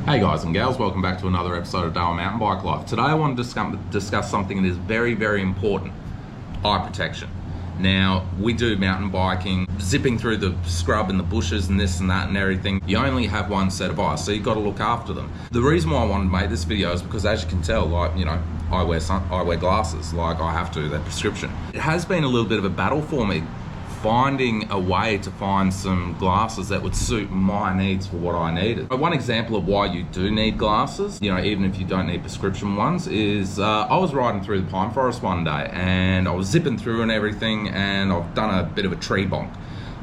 Hey guys and gals, welcome back to another episode of Dale Mountain Bike Life. Today I want to discuss something that is very, very important: eye protection. Now, we do mountain biking, zipping through the scrub and the bushes and this and that and everything. You only have one set of eyes, so you've got to look after them. The reason why I wanted to make this video is because, as you can tell, I wear glasses, I have to, they're prescription. It has been a little bit of a battle for me finding a way to find some glasses that would suit my needs for what I needed. One example of why you do need glasses, even if you don't need prescription ones, is I was riding through the pine forest one day and I was zipping through and everything, and I've done a bit of a tree bonk.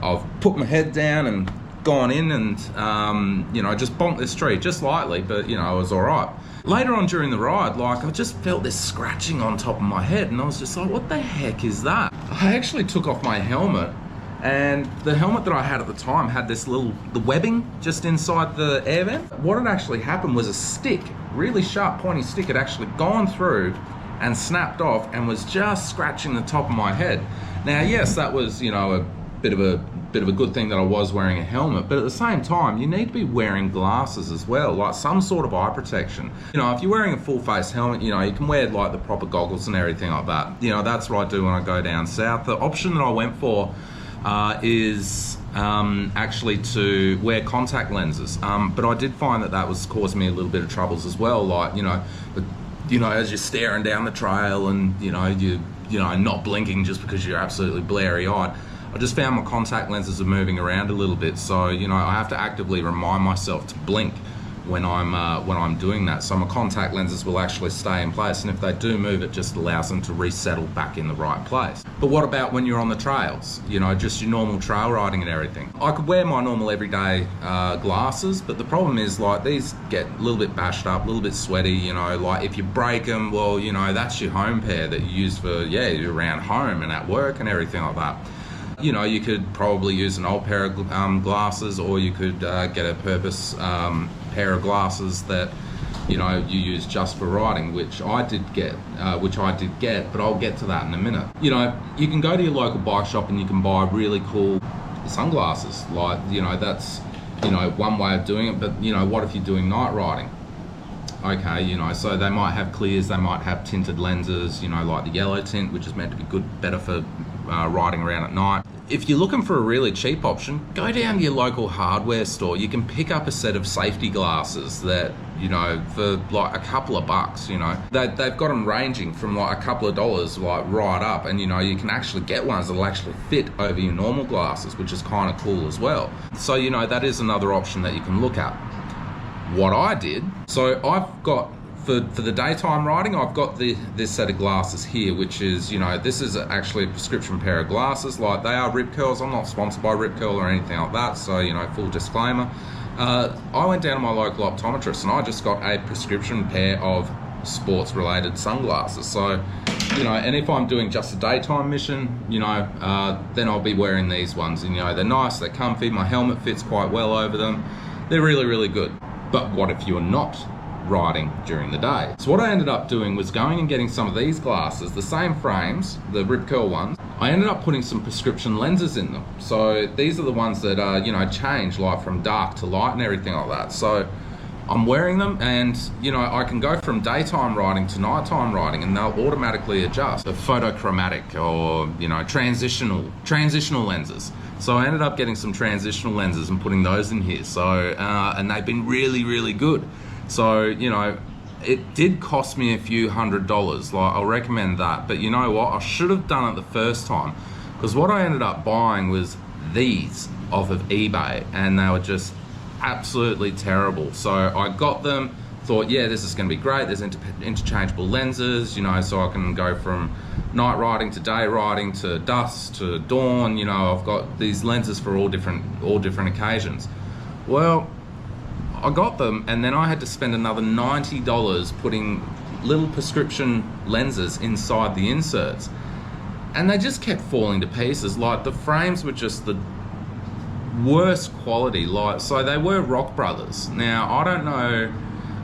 I've put my head down and gone in and just bonked this tree just lightly, but it was all right. Later on during the ride, I just felt this scratching on top of my head, and I was just like, what the heck is that? I actually took off my helmet, and the helmet that I had at the time had the webbing just inside the air vent. What had actually happened was a stick, really sharp pointy stick, had actually gone through and snapped off and was just scratching the top of my head. Now, yes, that was, a bit of a good thing that I was wearing a helmet, but at the same time, you need to be wearing glasses as well, like some sort of eye protection. If you're wearing a full face helmet, you can wear the proper goggles and everything like that. That's what I do when I go down south. The option that I went for is actually to wear contact lenses, but I did find that was causing me a little bit of troubles as well. As you're staring down the trail and you're not blinking just because you're absolutely blurry eyed. I just found my contact lenses are moving around a little bit, so I have to actively remind myself to blink when I'm doing that. So my contact lenses will actually stay in place, and if they do move, it just allows them to resettle back in the right place. But what about when you're on the trails? Just your normal trail riding and everything. I could wear my normal everyday glasses, but the problem is these get a little bit bashed up, a little bit sweaty. If you break them, well, that's your home pair that you use for around home and at work and everything like that. You could probably use an old pair of glasses, or you could get a purpose pair of glasses that you use just for riding, which I did get, but I'll get to that in a minute. You can go to your local bike shop and you can buy really cool sunglasses. That's one way of doing it. But what if you're doing night riding? Okay, so they might have clears, they might have tinted lenses, like the yellow tint, which is meant to be better for riding around at night. If you're looking for a really cheap option, go down to your local hardware store. You can pick up a set of safety glasses that, for a couple of bucks, they've got them ranging from a couple of dollars right up, and you can actually get ones that'll actually fit over your normal glasses, which is kind of cool as well. So that is another option that you can look at. What I did, so I've got, for the daytime riding, I've got this set of glasses here, which is, this is actually a prescription pair of glasses. They are Rip Curls. I'm not sponsored by Rip Curl or anything like that, so, full disclaimer. I went down to my local optometrist and I just got a prescription pair of sports-related sunglasses. So, and if I'm doing just a daytime mission, then I'll be wearing these ones. And, they're nice, they're comfy, my helmet fits quite well over them. They're really, really good. But what if you're not riding during the day? So what I ended up doing was going and getting some of these glasses, the same frames, the Rip Curl ones. I ended up putting some prescription lenses in them. So these are the ones that change from dark to light and everything like that. So I'm wearing them, and I can go from daytime riding to nighttime riding, and they'll automatically adjust. The photochromatic or transitional lenses. So I ended up getting some transitional lenses and putting those in here. So and they've been really, really good. So it did cost me a few $100s. I'll recommend that. But you know what? I should have done it the first time, because what I ended up buying was these off of eBay, and they were just absolutely terrible. So I got them, thought, yeah, this is going to be great. There's interchangeable lenses, so I can go from night riding to day riding to dusk to dawn. I've got these lenses for all different occasions. Well, I got them, and then I had to spend another $90 putting little prescription lenses inside the inserts, and they just kept falling to pieces. The frames were just the worst quality. So they were Rock Brothers. Now, I don't know,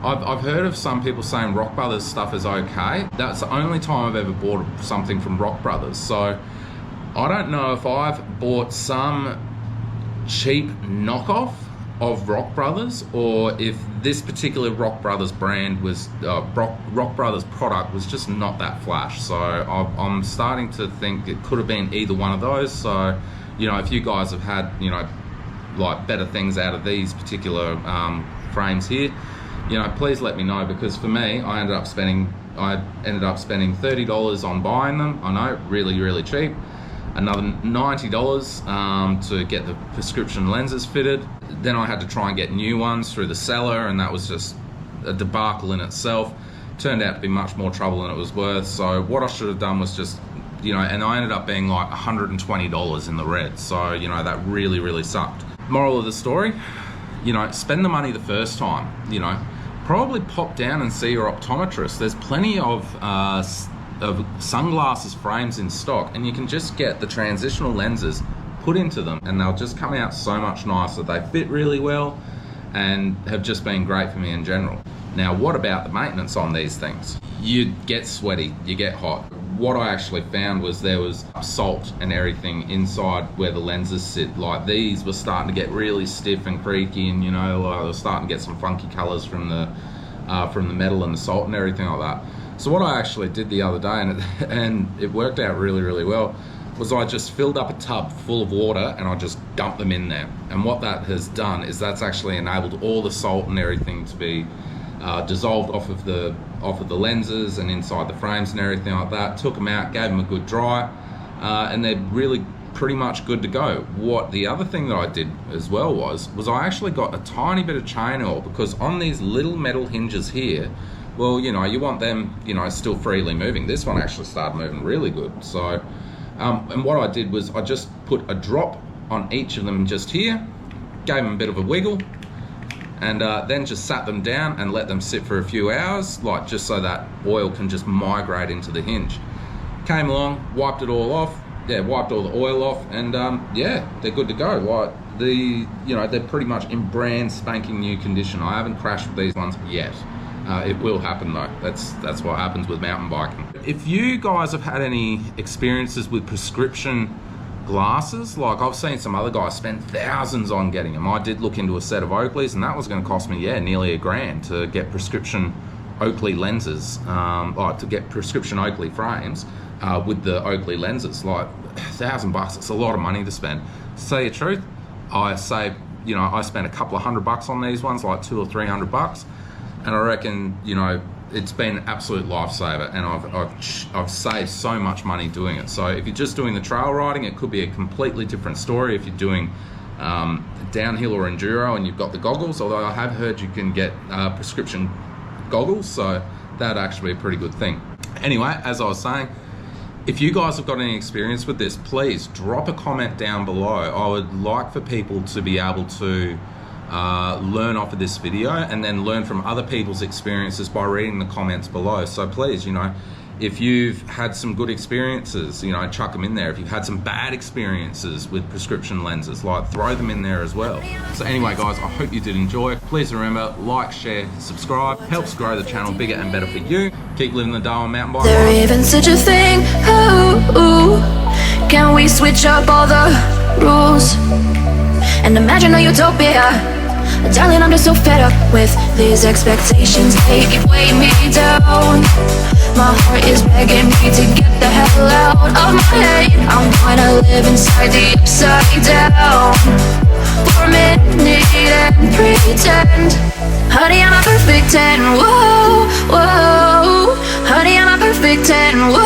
I've heard of some people saying Rock Brothers stuff is okay. That's the only time I've ever bought something from Rock Brothers. So I don't know if I've bought some cheap knockoff of Rock Brothers, or if this particular Rock Brothers brand was Rock Brothers product was just not that flash. So I'm starting to think it could have been either one of those. So, you know, if you guys have had, you know, like better things out of these particular frames here, you know, please let me know, because for me, I ended up spending $30 on buying them. I know, really cheap. Another $90 to get the prescription lenses fitted. Then I had to try and get new ones through the seller, and that was just a debacle in itself. Turned out to be much more trouble than it was worth. So what I should have done was just, you know, and I ended up being like $120 in the red. So, you know, that really sucked. Moral of the story, you know, spend the money the first time, you know. Probably pop down and see your optometrist. There's plenty of sunglasses frames in stock, and you can just get the transitional lenses put into them, and they'll just come out so much nicer. They fit really well and have just been great for me in general. Now, what about the maintenance on these things? You get sweaty, you get hot. What I actually found was there was salt and everything inside where the lenses sit. Like, these were starting to get really stiff and creaky, and, you know, like, I was starting to get some funky colors from the metal and the salt and everything like that. So what I actually did the other day, and it worked out really well, was I just filled up a tub full of water and I just dumped them in there. And what that has done is that's actually enabled all the salt and everything to be dissolved off of the lenses and inside the frames and everything like that. Took them out, gave them a good dry, and they're really pretty much good to go. What the other thing that I did as well was I actually got a tiny bit of chain oil, because on these little metal hinges here, well, you know, you want them, you know, still freely moving. This one actually started moving really good. So, and what I did was I just put a drop on each of them just here, gave them a bit of a wiggle, and then just sat them down and let them sit for a few hours, like just so that oil can just migrate into the hinge. Came along, wiped it all off, wiped all the oil off, and yeah, they're good to go. Like, you know, they're pretty much in brand spanking new condition. I haven't crashed with these ones yet. It will happen though. That's what happens with mountain biking. If you guys have had any experiences with prescription glasses, like I've seen some other guys spend thousands on getting them. I did look into a set of Oakleys, and that was going to cost me, nearly $1,000 to get prescription Oakley lenses, to get prescription Oakley frames with the Oakley lenses. Like, $1,000, it's a lot of money to spend. To tell you the truth, I saved, you know, I spent a couple of $100 on these ones, like $200 or $300. And I reckon, you know, it's been an absolute lifesaver, and I've saved so much money doing it. So if you're just doing the trail riding, it could be a completely different story. If you're doing downhill or enduro and you've got the goggles, although I have heard you can get prescription goggles, so that'd actually be a pretty good thing. Anyway, as I was saying, if you guys have got any experience with this, please drop a comment down below. I would like for people to be able to learn off of this video, and then learn from other people's experiences by reading the comments below. So please, you know, if you've had some good experiences, you know, chuck them in there. If you've had some bad experiences with prescription lenses, like, throw them in there as well. So anyway, guys, I hope you did enjoy. Please remember, like, share, subscribe. Helps grow the channel bigger and better for you. Keep living the Darwin mountain bike. There even such a thing? Ooh, can we switch up all the rules and imagine a utopia? Darling, I'm just so fed up with these expectations. They weigh me down. My heart is begging me to get the hell out of my head. I'm gonna live inside the upside down for a minute and pretend. Honey, I'm a perfect 10. Whoa, whoa. Honey, I'm a perfect 10. Whoa.